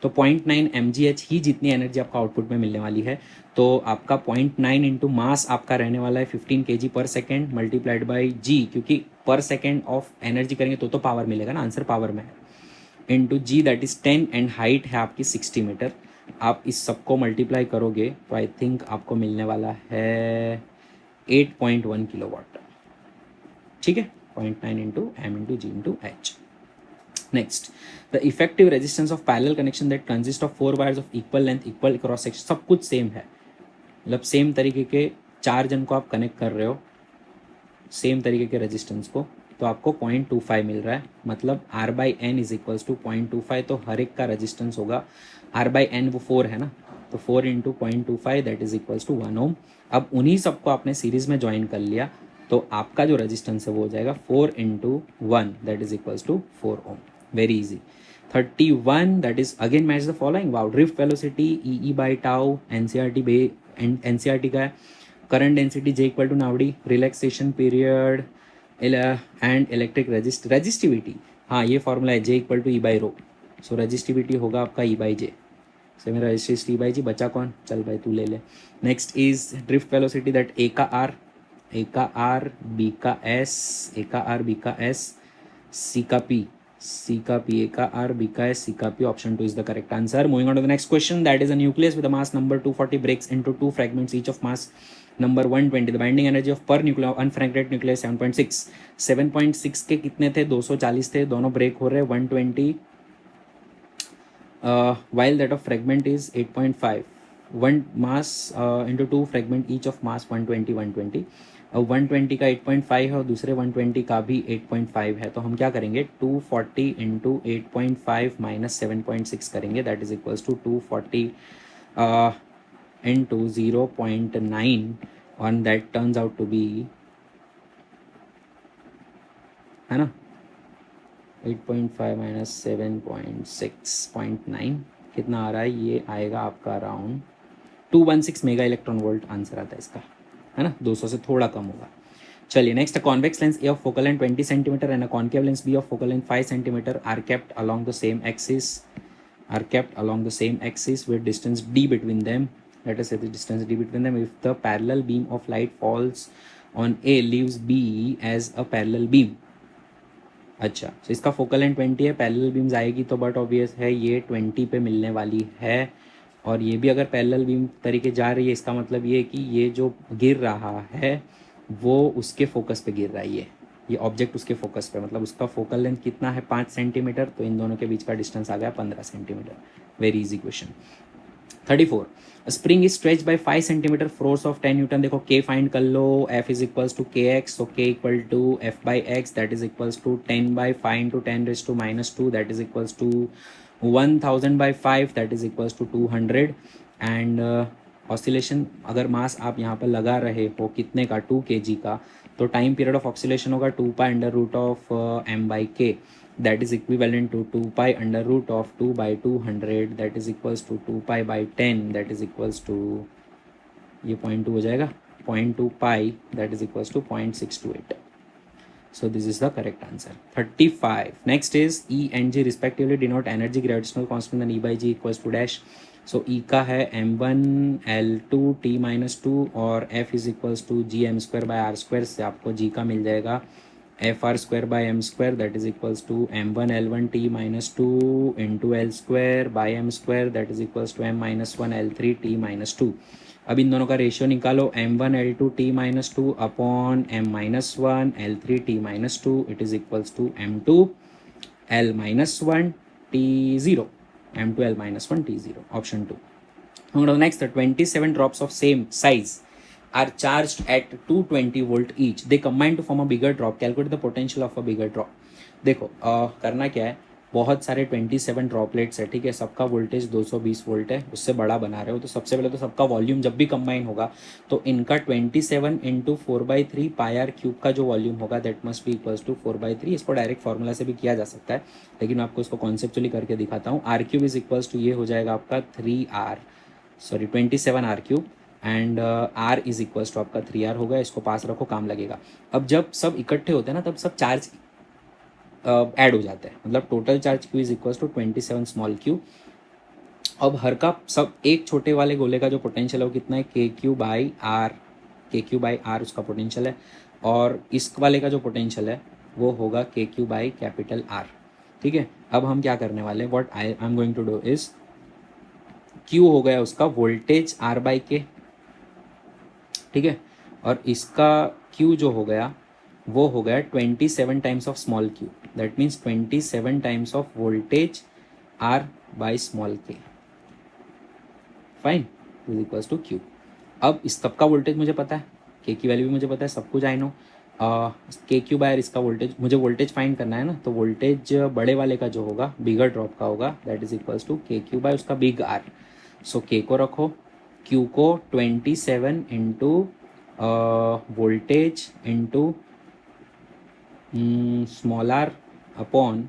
तो 0.9 mgh ही जितनी एनर्जी आपका आउटपुट में मिलने वाली है. तो आपका 0.9 इंटू मास आपका रहने वाला है 15 kg पर सेकेंड मल्टीप्लाइड बाई जी, क्योंकि पर सेकेंड ऑफ एनर्जी करेंगे तो पावर मिलेगा ना, आंसर पावर में है, into g that is 10 and height है आपकी 60 मीटर. आप इस सबको मल्टीप्लाई करोगे तो आई थिंक आपको मिलने वाला है 8.1 किलोवाट. ठीक है, 0.9 into m into g into h. Next, the effective resistance of parallel connection that consists of 4 wires of equal length, equal cross section, सब कुछ सेम है. मतलब सेम तरीके के 4 जन को आप कनेक्ट कर रहे हो, सेम तरीके के रेजिस्टेंस को, तो आपको 0.25 मिल रहा है. मतलब R by n is equals to 0.25. तो हर एक का रेजिस्टेंस होगा R बाई एन, वो 4 है ना, तो 4 into 0.25 that is equals to 1 ohm. अब उन्हीं सबको आपने सीरीज में ज्वाइन कर लिया तो आपका जो रेजिस्टेंस है वो हो जाएगा 4 into 1 that is equals to 4 ohm. Very easy. 31 that is again match the following. Wow, drift velocity E by tau, NCRT का है. Current density J equal to Nawadi. Relaxation period and electric resistivity. हाँ, ये formula है J equal to E by rho. So resistivity होगा आपका E by J. So मेरा resistivity E by J, बचा कौन, चल भाई तू ले ले. Next is drift velocity that A का R, B का S, A का R, B का S, C का P, C का P, A का R, B का S, C का P. Option 2 is the correct answer. Moving on to the next question, that is a nucleus with a mass number 240 breaks into 2 fragments each of mass number 120. The binding energy of per nucleus unfragmented nucleus 7.6. 7.6 के कितने थे, 240 थे, दोनों break हो रहे 120, while that of fragment is 8.5. One mass into 2 fragment each of mass 120. अब 120 का 8.5 है और दूसरे 120 का भी 8.5 है. तो हम क्या करेंगे, 240 इंटू 8.5 माइनस 7.6 करेंगे, that is equals to 240 into 0.9 और that turns out to be, है ना, 8.5 माइनस 7.6.9 कितना आ रहा है, ये आएगा आपका around 216 mega electron volt answer आता है इसका, है ना, 200 से थोड़ा कम होगा. चलिए next, convex lens A of focal length 20 centimeter and concave lens B of focal length 5 centimeter are kept along the same axis with distance d between them. Let us say the distance d between them. If the parallel beam of light falls on A, leaves B as a parallel beam. अच्छा, तो इसका focal length 20 है, parallel beams आएगी तो but obvious है ये 20 पे मिलने वाली है. और ये भी अगर पैरेलल बीम तरीके जा रही है, इसका मतलब ये कि ये जो गिर रहा है वो उसके फोकस पे गिर रहा है, ये ऑब्जेक्ट उसके फोकस पे, मतलब उसका फोकल लेंथ कितना है 5 सेंटीमीटर, तो इन दोनों के बीच का डिस्टेंस आ गया 15 centimeter. Very easy question. 34, spring is stretch by 5 centimeter, force of 10 newton. देखो के फाइंड कर लो, F is equals to k x, so k equal to F by x that is equals to 10 by 5 into 10 raise to -2 that is equals to 1000 by 5 that is equals to 200. And oscillation अगर mass आप यहाँ पर लगा रहे हो कितने का, 2 kg का, तो टाइम पीरियड ऑफ ऑक्सीलेशन होगा 2 pi under root of m by k. that is equivalent to 2 pi under root of 2 by 200 that is equals to 2 pi by 10 that is equals to ये 0.2 हो जाएगा 0.2 pi that is equals to 0.628. So this is the correct answer. 35. Next is E and G respectively denote energy gravitational constant and E by G equals to dash. So E का है m1 l2 t minus 2 और F is equals to g m square by r square से आपको G का मिल जाएगा F R square by M square that is equals to M one L one T minus two into L square by M square that is equals to M minus one L three T minus two. अब इन दोनों का ratio निकालो M one L two T minus two upon M minus one L three T minus two it is equals to M two L minus one T zero M two L minus one T zero option two. Next 27 drops of same size are charged at 220 volt each. They combine to form a bigger drop. Calculate the potential of a bigger drop. देखो करना क्या है, बहुत सारे 27 droplets है, ठीक है, सबका वोल्टेज 220 वोल्ट है, उससे बड़ा बना रहे हो तो सबसे पहले तो सबका वॉल्यूम जब भी कंबाइन होगा तो इनका 27 इंटू 4/3 पाई आर क्यूब का जो वॉल्यूम होगा that must be equals to 4/3. इसको डायरेक्ट फार्मूला से भी किया जा सकता है लेकिन मैं आपको इसको कॉन्सेप्चुअली करके दिखाता हूँ. R cube is equals to ये हो जाएगा आपका 27 R cube and R is equals to आपका 3r होगा. इसको पास रखो, काम लगेगा. अब जब सब इकट्ठे होते हैं ना तब सब चार्ज ऐड हो जाते हैं, मतलब total charge Q is equals to 27 small q. अब हर का सब एक छोटे वाले गोले का जो पोटेंशियल है वो कितना है के क्यू बाई आर उसका पोटेंशियल है और इस वाले का जो पोटेंशियल है वो होगा के क्यू बाई कैपिटल आर. ठीक है, अब हम क्या करने वाले हैं, what I am going to do is q हो गया उसका वोल्टेज आर बाई के, ठीक है, और इसका Q जो हो गया वो हो गया 27 times of small Q that means 27 times of voltage R by small K. Fine, is equals to Q. अब इस सब का वोल्टेज मुझे पता है, K की वैल्यू भी मुझे पता है, सब कुछ आई नो. के क्यू बाय इसका वोल्टेज, मुझे वोल्टेज फाइंड करना है ना, तो वोल्टेज बड़े वाले का जो होगा बिगर ड्रॉप का होगा that is equals to K Q by उसका बिग आर. सो के को रखो, क्यू को 27 into voltage into small R upon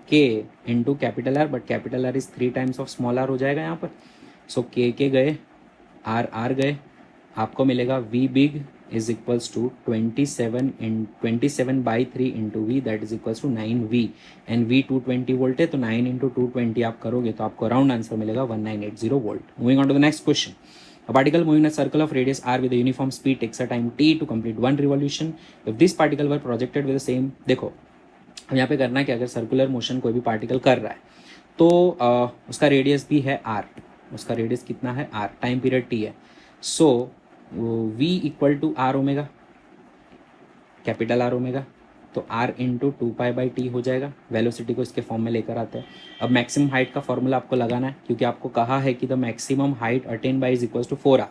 K into capital R, but capital R is 3 times of small R हो जाएगा यहाँ पर. सो के गए, आर गए, आपको मिलेगा V big is equals to 27 by 3 into V that is equals to 9V and V 220 volt है तो 9 इंटू 220 आप करोगे तो आपको राउंड आंसर मिलेगा 1980 volt. Moving on to the next question. A particle moving in a circle of radius r with a uniform speed takes a time t to complete one revolution. If this particle were projected with the same, देखो अब यहाँ पे करना है कि अगर circular motion कोई भी पार्टिकल कर रहा है तो उसका रेडियस भी है r, उसका रेडियस कितना है r, टाइम पीरियड t है. So v equal to R omega, capital R omega, तो r इंटू 2π/t हो जाएगा. वेलोसिटी को इसके फॉर्म में लेकर आते हैं. अब मैक्सिमम हाइट का फॉर्मूला आपको लगाना है क्योंकि आपको कहा है कि the maximum height attain by is equals to 4r.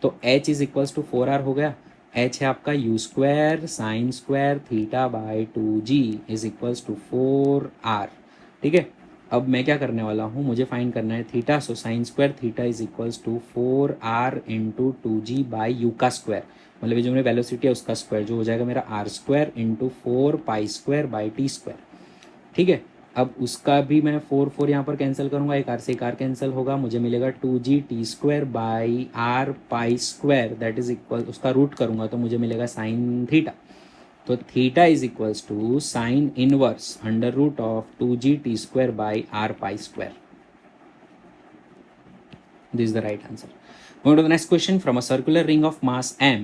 तो h is equals to 4r हो गया. h है आपका u square sine square theta by 2g is equals to 4r. ठीक है, अब मैं क्या करने वाला हूँ, मुझे फाइंड करना है theta. So sine square theta is equals to 4r into 2g by u का स्क्वायर, मतलब ये जो मेरी वेलोसिटी है उसका स्क्वायर जो हो जाएगा मेरा R square into 4 square by T square. ठीक है, अब उसका भी मैं 4 यहाँ पर कैंसिल करूँगा, एक आर से एक आर कैंसिल होगा, मुझे मिलेगा 2g T square by R pi square that is equal, उसका रूट करूँगा तो मुझे मिलेगा साइन थीटा. तो theta is equals to sine inverse under root of 2g T square by R pi square. This is the right answer. Going to the next question. From a circular ring of mass m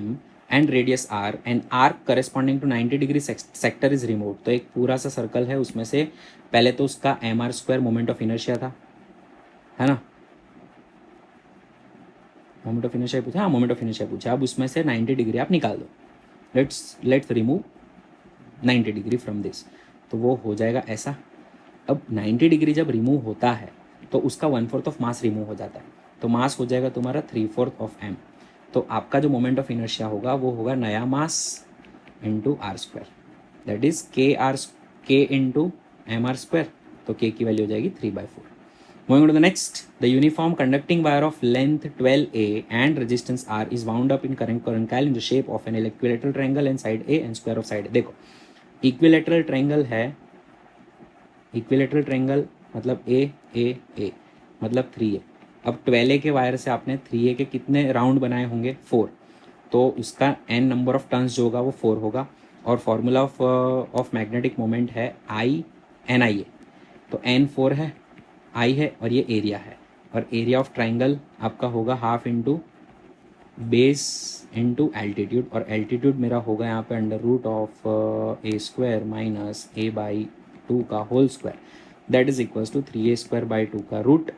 and radius r, an arc corresponding to 90 degree sector is removed. तो एक पूरा सा circle है, उसमें से पहले तो उसका mr square moment of inertia था, है ना, मोमेंट ऑफ इनर्शिया पूछा, हाँ मोमेंट ऑफ इनर्शिया पूछा. अब उसमें से 90 डिग्री आप निकाल दो. Let's remove 90 degree from this, तो वो हो जाएगा ऐसा. अब 90 डिग्री जब रिमूव होता है तो उसका 1/4 ऑफ मास रिमूव हो जाता है, तो मास हो जाएगा तुम्हारा 3/4 ऑफ m. तो आपका जो मोमेंट ऑफ इनर्शिया होगा वो होगा नया mass into R square that is k into M R square. तो के की वैल्यू हो जाएगी 3/4. Moving to the next, the uniform conducting wire of length 12a and resistance r is wound up in current coil in the shape of an equilateral triangle and side a and square of side. देखो equilateral triangle है equilateral triangle मतलब ए ए ए मतलब 3a। अब 12a के wire से आपने 3a के कितने राउंड बनाए होंगे 4, तो उसका n नंबर ऑफ टर्न्स जो होगा वो 4 होगा। और फॉर्मूला ऑफ मैग्नेटिक मोमेंट है आई एन आई ए, तो n 4 है, i है और ये एरिया है। और एरिया ऑफ ट्राइंगल आपका होगा half into base into altitude, और एल्टीट्यूड मेरा होगा यहाँ पे under root of a square minus a by 2 का whole square, that is equals to 3a² by 2 का रूट,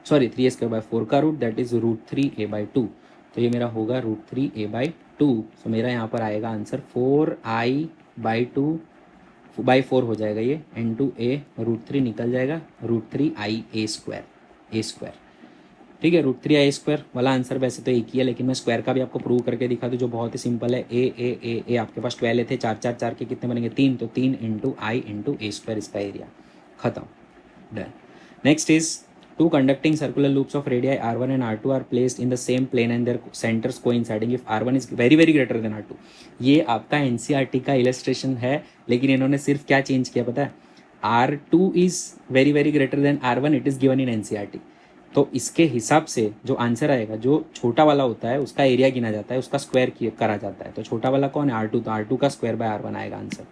सॉरी 3a² बाई 4 का रूट, दैट इज √3a/2। तो ये मेरा होगा √3a/2। सो मेरा यहाँ पर आएगा आंसर 4i/2/4 हो जाएगा ये, इंटू ए √3 निकल जाएगा, √3ia², ए स्क्वायर। ठीक है, √3ia² वाला आंसर वैसे तो एक ही है, लेकिन मैं स्क्वायर का भी आपको प्रूव करके दिखा दूँ जो बहुत ही सिंपल है। ए आपके पास 12 थे, 4 4 4 के कितने बनेंगे 3, तो 3 इंटू आई इंटू a² इसका एरिया, खत्म, done. Next is two conducting circular loops of radii r1 and r2 are placed in the same plane and their centers coinciding if r1 is very very greater than r2। ये आपका NCERT का illustration है, लेकिन इन्होंने सिर्फ क्या change किया पता है, r2 is very very greater than r1, it is given in NCERT. तो इसके हिसाब से जो आंसर आएगा, जो छोटा वाला होता है उसका एरिया गिना जाता है, उसका स्क्वायर करा जाता है। तो छोटा वाला कौन है, r2, तो r2 का स्क्वायर बाय r1 आएगा answer.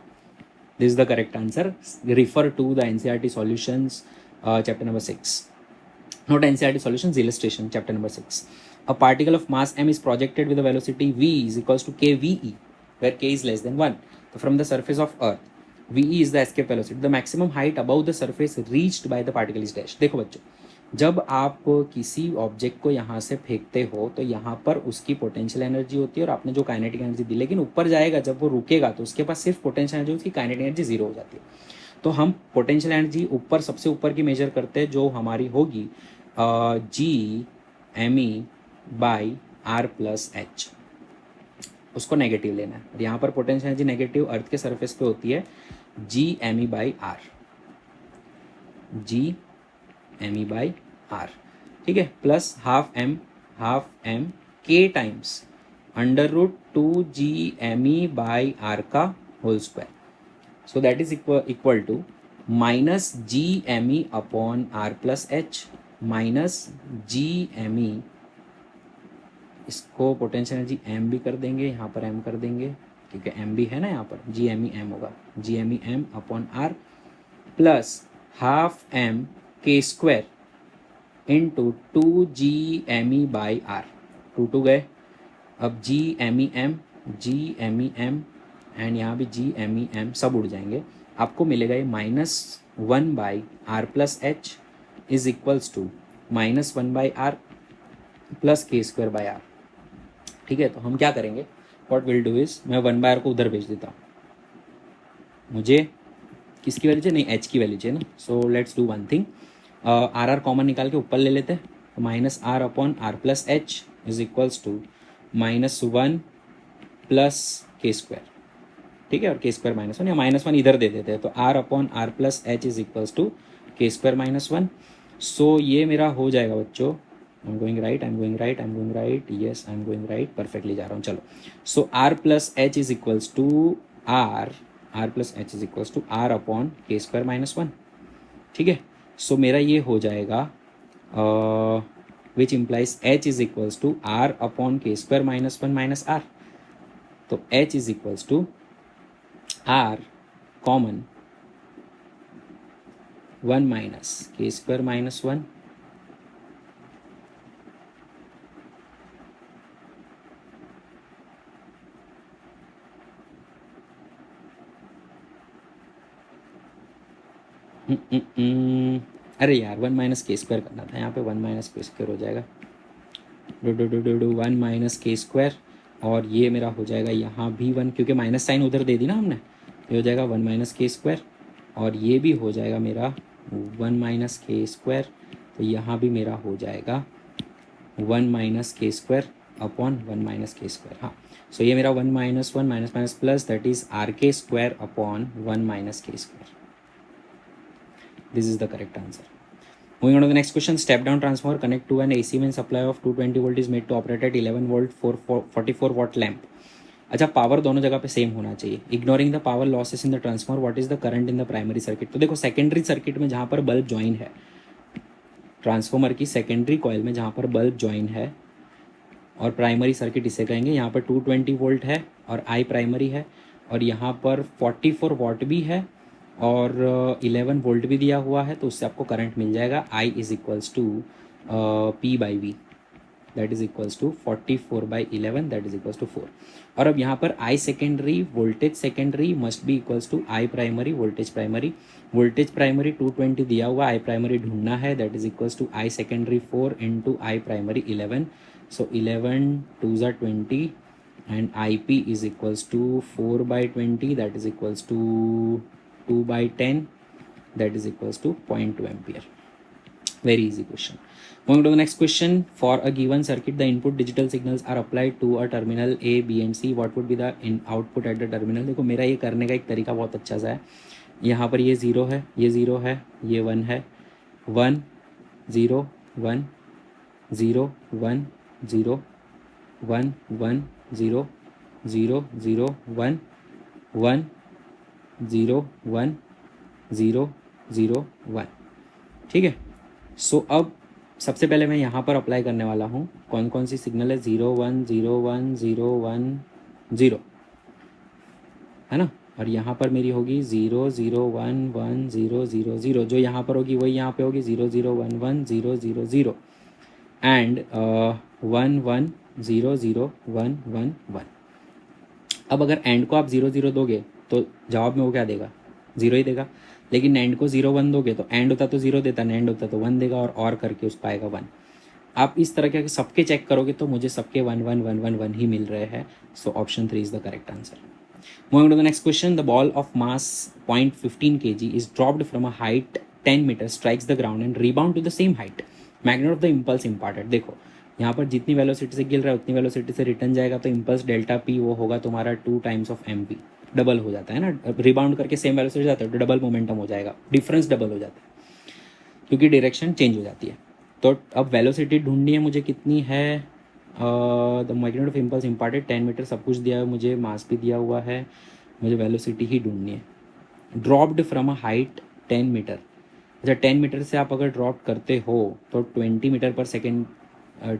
This is the correct answer. Refer to the NCERT solutions chapter number 6, not NCERT solutions, illustration chapter number 6। A particle of mass m is projected with a velocity v is equals to kve, where k is less than 1। So from the surface of earth, ve is the escape velocity, the maximum height above the surface reached by the particle is dash। देखो बच्चों, जब आप किसी object को यहाँ से फेंकते हो तो यहाँ पर उसकी पोटेंशियल एनर्जी होती है और आपने जो काइनेटिक एनर्जी दी, लेकिन ऊपर जाएगा जब वो रुकेगा तो उसके पास सिर्फ पोटेंशियल एनर्जी, उसकी काइनेटिक एनर्जी जीरो हो जाती है। तो हम पोटेंशियल एनर्जी ऊपर सबसे ऊपर की मेजर करते हैं, जो हमारी होगी G_me/r+h, उसको नेगेटिव लेना है। और यहाँ पर पोटेंशियल एनर्जी नेगेटिव अर्थ के सरफेस पे होती है G_me/r, G_me/r, ठीक है, plus half m k times √2G_me/r का whole square. So that is equal to minus G_me/r+h minus G_me, इसको पोटेंशियल एनर्जी m भी कर देंगे, यहाँ पर m कर देंगे, ठीक है, m भी है ना यहाँ पर, G_me m होगा, G_me m/r plus half m k² into 2G_me/r, 2 गए, अब G_me m एंड यहाँ भी G_me m सब उड़ जाएंगे, आपको मिलेगा ये -1/r+h is equals to -1/r plus k²/r। ठीक है, तो हम क्या करेंगे, व्हाट विल डू इज, मैं 1/r को उधर भेज देता हूँ, मुझे किसकी वैल्यू चाहिए, नहीं h की वैल्यू चाहिए ना। So let's do one thing, r common निकाल के ऊपर ले लेते हैं, तो -r/r+h is equals to -1 plus k², ठीक है, और k² -1 या -1 इधर दे देते हैं, तो r/r+h is equals to k² -1। सो ये मेरा हो जाएगा बच्चों, I am going right, yes I am going right, perfectly जा रहा हूँ, चलो। So r+h is equals to r+h is equals to r/k² -1, ठीक है। सो मेरा ये हो जाएगा which implies h is equals to r/k² -1 -r, तो h is equals to r common 1 minus k² -1 अरे यार 1 माइनस k² करना था, यहाँ पे 1 माइनस k² हो जाएगा, 1 माइनस k², और ये मेरा हो जाएगा यहाँ भी 1, क्योंकि माइनस साइन उधर दे दी ना हमने, ये हो जाएगा 1 माइनस k², और ये भी हो जाएगा मेरा 1 माइनस k², तो यहाँ भी मेरा हो जाएगा 1 minus k² upon 1 minus k², हाँ। सो ये मेरा 1 minus 1 minus minus plus, that is r² upon 1 minus k²। This is the correct answer. Moving on to the next question, step down transformer connect to an AC main supply of 220 volt is made to operate at 11 volt for 44 watt lamp. अच्छा, power दोनों जगह पे same होना चाहिए। Ignoring the power losses in the transformer, what is the current in the primary circuit. तो देखो secondary circuit में जहाँ पर बल्ब ज्वाइन है, ट्रांसफॉर्मर की सेकेंडरी कॉइल में जहाँ पर बल्ब ज्वाइन है, और प्राइमरी सर्किट इसे कहेंगे, यहाँ पर 220 वोल्ट है और आई प्राइमरी है, और यहाँ पर 44 वॉट भी है और 11 वोल्ट भी दिया हुआ है, तो उससे आपको करंट मिल जाएगा I is equals to P by V, that is equals to 44/11, that is equals to 4। और अब यहाँ पर I secondary voltage secondary must be equals to I primary voltage primary. Voltage primary 220 दिया हुआ, आई प्राइमरी ढूंढना है, that is equals to I secondary 4 into I primary 11। So 11 2s are 20 and IP is equals to 4/20, that is equals to 2/10, that is equals to 0.2 ampere. Very easy question. Moving to the next question. For a given circuit, the input digital signals are applied to a terminal A, B and C. What would be the output at the terminal? देखो मेरा ये करने का एक तरीका बहुत अच्छा सा है। यहाँ पर ये 0 है, ये 0 है, ये 1 है, 1 0 1 0 1 0 1 1 0 0 0 1 1 0 1 0 0 1। ठीक है। सो अब सबसे पहले मैं यहाँ पर अप्लाई करने वाला हूँ, कौन कौन सी सिग्नल है, 0 1 0 1 0 1 0, है ना। और यहाँ पर मेरी होगी 0 0 1 1 0 0 0, जो यहाँ पर होगी वही यहाँ पे होगी 0 0 1 1 0 0 0 एंड 1 1 0 0 1 1 1। अब अगर एंड को आप 0 0 दोगे तो जवाब में वो क्या देगा, 0 ही देगा। लेकिन एंड को 0 1 दोगे तो एंड होता तो 0 देता, एंड होता तो 1 देगा, और करके उसको आएगा 1। आप इस तरह के सबके चेक करोगे तो मुझे सबके 1 1 1 1 1 ही मिल रहे हैं। So option 3 is the correct answer. Moving to the next question, the ball of mass 0.15 kg is dropped from a height 10 meters, strikes the ground and rebound to the same height. Magnitude of the impulse imparted. देखो यहाँ पर जितनी velocity से गिर रहा है उतनी velocity से रिटर्न जाएगा, तो इम्पल्स डेल्टा पी वो होगा तुम्हारा 2 times of M P, double हो जाता है ना। रिबाउंड करके सेम वेलोसिटी जाता है तो डबल मोमेंटम हो जाएगा, डिफरेंस डबल हो जाता है क्योंकि डायरेक्शन चेंज हो जाती है। तो अब वेलोसिटी ढूंढनी है मुझे, कितनी है, the magnitude of impulse imparted 10 meter, सब कुछ दिया है मुझे, मास भी दिया हुआ है, मुझे वेलोसिटी ही ढूंढनी है। Dropped from a height 10 meter, अच्छा 10 मीटर से आप अगर ड्रॉप करते हो तो 20 मीटर पर सेकेंड,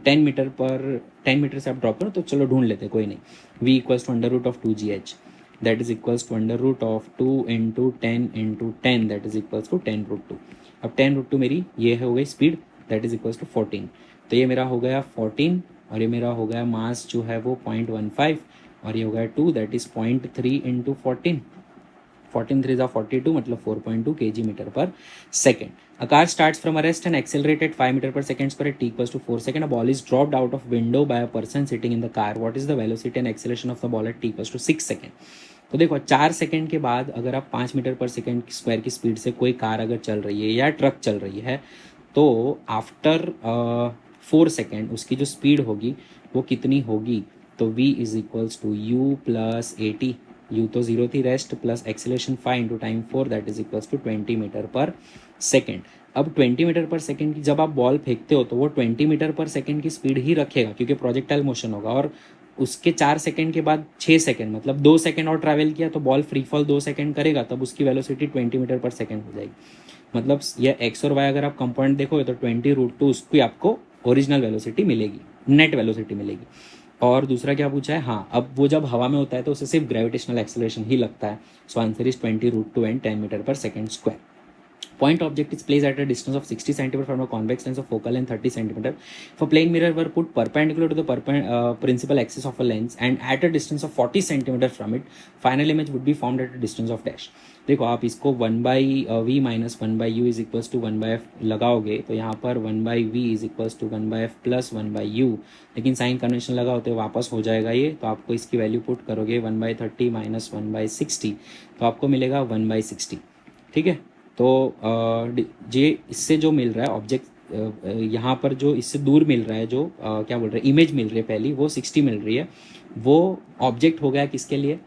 10 मीटर से आप ड्रॉप करो तो चलो ढूंढ लेते, कोई नहीं। v equals to under root of 2gh, that is equals to under root of 2 into 10 that is equals to 10√2। अब 10√2 मेरी ये हो गई speed, that is equals to 14। तो ये मेरा हो गया 14 और ये मेरा हो गया मास जो है वो 0.15 और ये हो गया 2, दैट इज 0.3 इंटू 14, 14 3 42, मतलब 4.2 kg मीटर पर second. A car starts from a rest and accelerated 5 meter per second square at t equals to 4 seconds. A ball is dropped out of window by a person sitting in the car. What is the velocity and acceleration of the ball at t equals to 6 seconds? तो देखो 4 second के बाद अगर आप 5 metre पर second square की speed से कोई कार अगर चल रही है या ट्रक चल रही है तो आफ्टर 4 सेकेंड उसकी जो स्पीड होगी वो कितनी होगी, तो v is equals to u plus 80, u तो 0 थी, rest plus acceleration 5 into time 4 that is equals to 20 metre पर सेकेंड। अब 20 मीटर पर सेकेंड की जब आप बॉल फेंकते हो तो वो 20 मीटर पर सेकेंड की स्पीड ही रखेगा क्योंकि प्रोजेक्टाइल मोशन होगा, और उसके 4 सेकेंड के बाद 6 सेकेंड मतलब 2 सेकेंड और ट्रैवल किया तो बॉल फ्री फॉल 2 सेकेंड करेगा, तब उसकी वेलोसिटी 20 मीटर पर सेकेंड हो जाएगी। मतलब ये एक्स और वाई अगर आप कंपोनेंट देखोगे तो 20√2 उसकी आपको ओरिजिनल वेलोसिटी मिलेगी, नेट वेलोसिटी मिलेगी। और दूसरा क्या पूछा है, हाँ अब वो जब हवा में होता है तो उसे सिर्फ ग्रेविटेशनल एक्सेलरेशन ही लगता है। So answer is 20√2 and 10 metre पर second square. Point object is placed at a distance of 60 cm from a convex lens of focal length 30 cm. If a plane mirror were put perpendicular to the principal axis of a lens and at a distance of 40 cm from it, final image would be formed at a distance of dash. देखो आप इसको 1/v minus 1/u is equals to 1/f लगाओगे तो यहाँ पर 1/v is equals to 1/f plus 1/u, लेकिन sign convention लगाओ तो वापस हो जाएगा ये, तो आपको इसकी वैल्यू पुट करोगे 1/30 माइनस 1/60 तो आपको मिलेगा 1/60। ठीक है, तो ये इससे जो मिल रहा है ऑब्जेक्ट यहाँ पर जो इससे दूर मिल रहा है जो क्या बोल रहे हैं इमेज मिल रही है पहली वो 60 मिल रही है, वो ऑब्जेक्ट हो गया किसके लिए,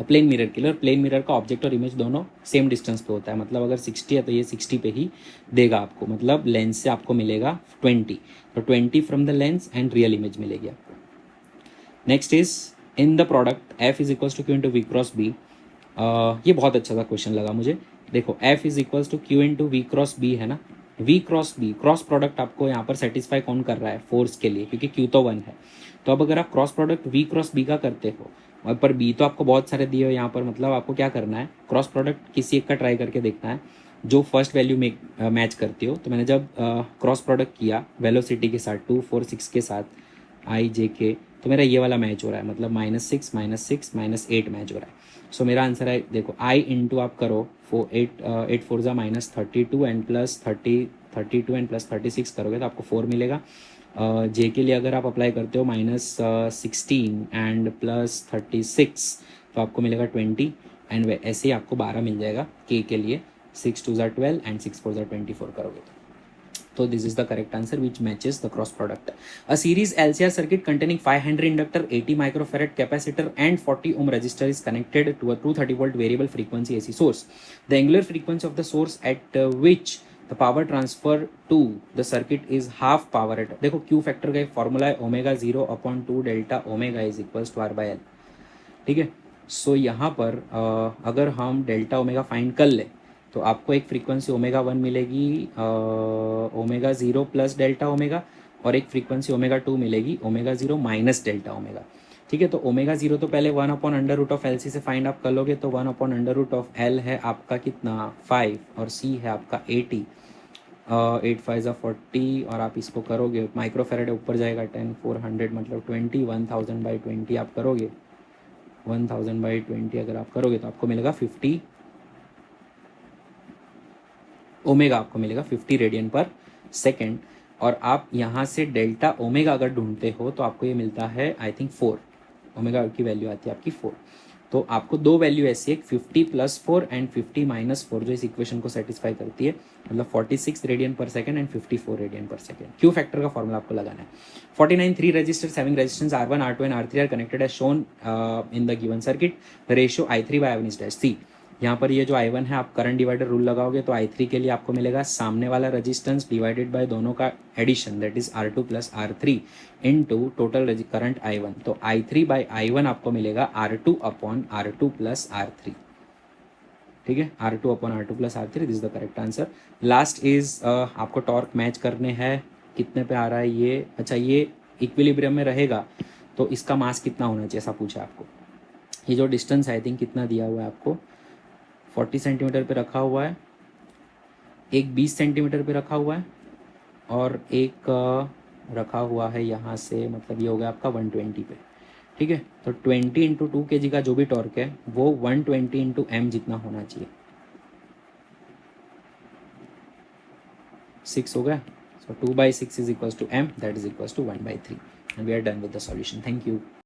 प्लेन मिरर के लिए। और प्लेन मिरर का ऑब्जेक्ट और इमेज दोनों सेम डिस्टेंस पे होता है, मतलब अगर 60 है तो ये 60 पे ही देगा आपको, मतलब लेंस से आपको मिलेगा 20, तो 20 from the lens and real image मिलेगी आपको। Next is in the product F is equals to Q into V cross B. ये बहुत अच्छा सा क्वेश्चन लगा मुझे। देखो F is equals to Q into V cross B है ना, V cross B, cross product आपको यहाँ पर सेटिस्फाई कौन कर रहा है, फोर्स के लिए, क्योंकि क्यू तो 1 है। तो अब अगर आप cross product V cross B का करते हो, और पर बी तो आपको बहुत सारे दिए हो यहाँ पर, मतलब आपको क्या करना है, क्रॉस प्रोडक्ट किसी एक का ट्राई करके देखना है जो फर्स्ट वैल्यू में मैच करती हो। तो मैंने जब क्रॉस प्रोडक्ट किया वेलोसिटी के साथ 2 4 6 के साथ आई जे के, तो मेरा ये वाला मैच हो रहा है, मतलब -6 -6 -8 मैच हो रहा है। सो मेरा आंसर है, देखो आई इंटू आप करो 8 4 ज़ा -32 एंड प्लस 32 एंड प्लस 36 करोगे तो आपको 4 मिलेगा। जे के लिए अगर आप अप्लाई करते हो -16 एंड प्लस 36 तो आपको मिलेगा 20 एंड ऐसे ही आपको 12 मिल जाएगा के लिए। 6 2 ज़ा 12 एंड 6 4 ज़ा 24 करोगे तो this is the correct answer which matches the cross product. A series LCR circuit containing 5 Henry inductor, 80 microfarad capacitor and 40 ohm resistor is connected to a 230 volt variable frequency AC source. The angular frequency of the source at which the power transfer to the circuit is half power at, देखो Q factor का एक formula है omega 0/2 delta omega is equals to R/L, ठीक है। सो यहाँ पर अगर हम डेल्टा ओमेगा फाइंड कर ले तो आपको एक फ्रीक्वेंसी ओमेगा 1 मिलेगी ओमेगा 0 प्लस डेल्टा ओमेगा, और एक फ्रीक्वेंसी ओमेगा 2 मिलेगी ओमेगा 0 माइनस डेल्टा ओमेगा, ठीक है। तो ओमेगा 0 तो पहले 1/√LC से फाइंड आप कर लोगे, तो 1/√L है आपका कितना 5 और C है आपका 80, 8 5 ज़ा 40 और आप इसको करोगे माइक्रोफेरेड ऊपर जाएगा 10 400 मतलब 20 1000/20 आप करोगे 1000/20 अगर आप करोगे तो आपको मिलेगा 50 ओमेगा, आपको मिलेगा 50 रेडियन पर सेकेंड। और आप यहाँ से डेल्टा ओमेगा अगर ढूंढते हो तो आपको ये मिलता है आई थिंक 4, ओमेगा की वैल्यू आती है आपकी 4। तो आपको दो वैल्यू ऐसी है 50 + 4 एंड 50 - 4 जो इस इक्वेशन को सेटिस्फाई करती है, मतलब 46 radian per second and 54 radian per second. Q factor का फॉर्मूला आपको लगाना है। 49 3 resistors having resistance R1 R2 and R3 are connected as shown in the given circuit. The ratio I3/I1 is dash. See यहाँ पर ये जो I1 है आप करंट डिवाइडर रूल लगाओगे तो I3 के लिए आपको मिलेगा सामने वाला रेजिस्टेंस डिवाइडेड बाय दोनों का addition, that is R2 + R3 into total current I1। तो I3/I1 आपको मिलेगा R2/R2 + R3, ठीक है। R2/R2 + R3, this is the correct answer. Last is आपको टॉर्क मैच करने हैं, कितने पे आ रहा है ये, अच्छा ये इक्विलिब्रियम में रहेगा तो इसका मास कितना होना चाहिए ऐसा पूछा आपको। ये जो डिस्टेंस आई थिंक कितना दिया हुआ है आपको 40 सेंटीमीटर पे रखा हुआ है, एक 20 सेंटीमीटर पे रखा हुआ है और एक रखा हुआ है यहाँ से, मतलब ये हो गया आपका 120 पे, ठीक है। तो 20 × 2 kg का जो भी टॉर्क है वो 120 × m जितना होना चाहिए। 6 हो गया, so 2/6 is equals to m, that is equals to 1/3 and we are done with the solution. Thank you.